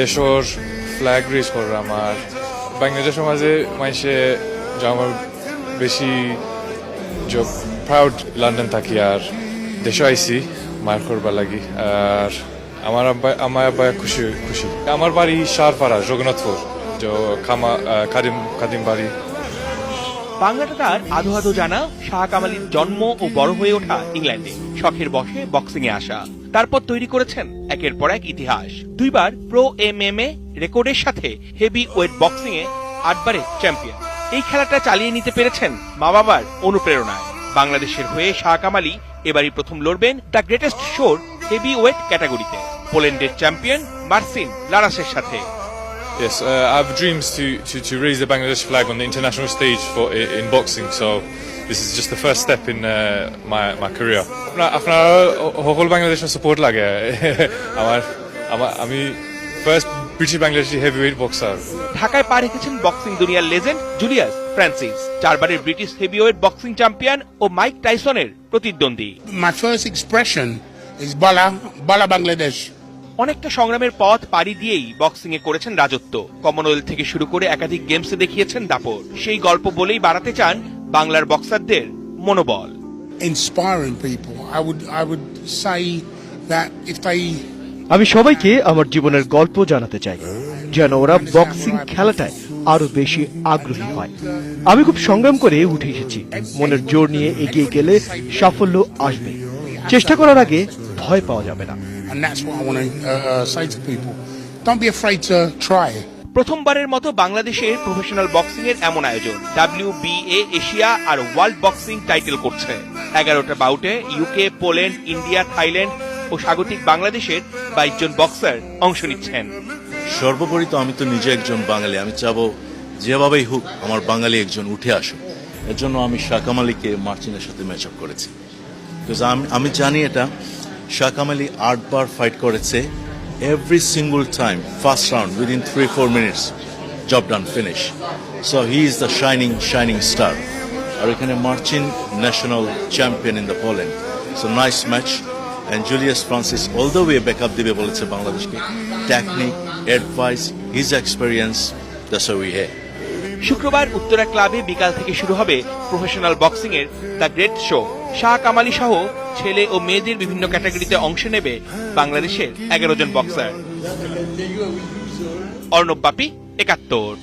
দেশর flag raise করলাম আর বাংলাদেশের মাঝে মানুষে আমার বেশি প্রাউড লন্ডন থাকি আর দেশে আইসি মার করবার লাগি আর আমার আব্বা খুশি আমার বাড়ি শাহপাড়া জগন্নাথপুর কাদিম বাড়ি। বাংলাটা তার আধো আধো জানা শাহ কামালির জন্ম ও বড় হয়ে ওঠা ইংল্যান্ডে, শখের বশে বক্সিং এ আসা, তারপর তৈরি করেছেন একের পর এক ইতিহাস। 2 বার প্রো MMA রেকর্ডের সাথে হেভি ওয়েট বক্সিং এ 8 বারের চ্যাম্পিয়ন। এই খেলাটা চালিয়ে নিতে পেরেছেন মা বাবার অনুপ্রেরণায়। বাংলাদেশের হয়ে শাহ কামালি এবারই প্রথম লড়বেন দ্য গ্রেটেস্ট শোর হেভি ওয়েট ক্যাটাগরিতে পোল্যান্ডের চ্যাম্পিয়ন মার্সিন লারাসের সাথে। Yes, I have dreams to raise the Bangladesh flag on the international stage in boxing. So this is just the first step in my career. আপনার সকল বাংলাদেশের সাপোর্ট লাগে আমি first British Bangladeshi heavyweight boxer. ঢাকায় পা রেখেছেন boxing দুনিয়ার legend Julius Francis, 4 বারের ব্রিটিশ হেভিওয়েট বক্সিং চ্যাম্পিয়ন ও মাইক টাইসনের প্রতিদ্বন্দ্বী। My first expression is Bala Bangladesh. অনেকটা সংগ্রামের পথ পাড়ি দিয়েই বক্সিং এ করেছেন রাজত্ব। কমনওয়েলথ থেকে শুরু করে একাধিক গেমসে দেখিয়েছেন দাপট। সেই গল্প বলেই বাড়াতে চান বাংলার বক্সারদের মনোবল। Inspiring people. I would say that if they আমি সবাইকে আমার জীবনের গল্প জানাতে চাই যেন ওরা বক্সিং খেলাটায় আরো বেশি আগ্রহী হয়। আমি খুব সংগ্রাম করে উঠে এসেছি, মনের জোর নিয়ে এগিয়ে গেলে সাফল্য আসবে। চেষ্টা করার আগে ভয় পাওয়া যাবে না। And that's what I want to say to people. Don't be afraid to try. প্রথমবারের মতো বাংলাদেশের প্রফেশনাল বক্সিং এর এমন আয়োজন। WBA এশিয়া আর ওয়ার্ল্ড বক্সিং টাইটেল করছে। 11টা বাউটে ইউকে, পোল্যান্ড, ইন্ডিয়া, থাইল্যান্ড ও স্বাগতিক বাংলাদেশের 22 জন বক্সার অংশ নিচ্ছেন। সর্বোপরি তো আমি তো নিজে একজন বাঙালি, আমি চাবো যেভাবেই হোক আমার বাঙালি একজন উঠে আসুক। এর জন্য আমি শাহ কামালিকে মার্চিনের সাথে ম্যাচ আপ করেছি। আমি জানি এটা শাহ কামালি 8 বার ফাইট করেছে, every single time first round within 3-4 minutes job done, finish. So he is the shining star. আর এখানে Marcin national champion in the Poland. So nice match and Julius Francis all the way backup দিবে বলেছে বাংলাদেশকে। Technique, advice, his experience, that's what we have. শুক্রবার উত্তরা ক্লাবে বিকাল থেকে শুরু হবে প্রফেশনাল বক্সিং এর the great show. Shah Kamali সহ ছেলে ও মেয়েদের বিভিন্ন ক্যাটাগরিতে অংশ নেবে বাংলাদেশের 11 জন বক্সার। অর্ণব বাপি, 71।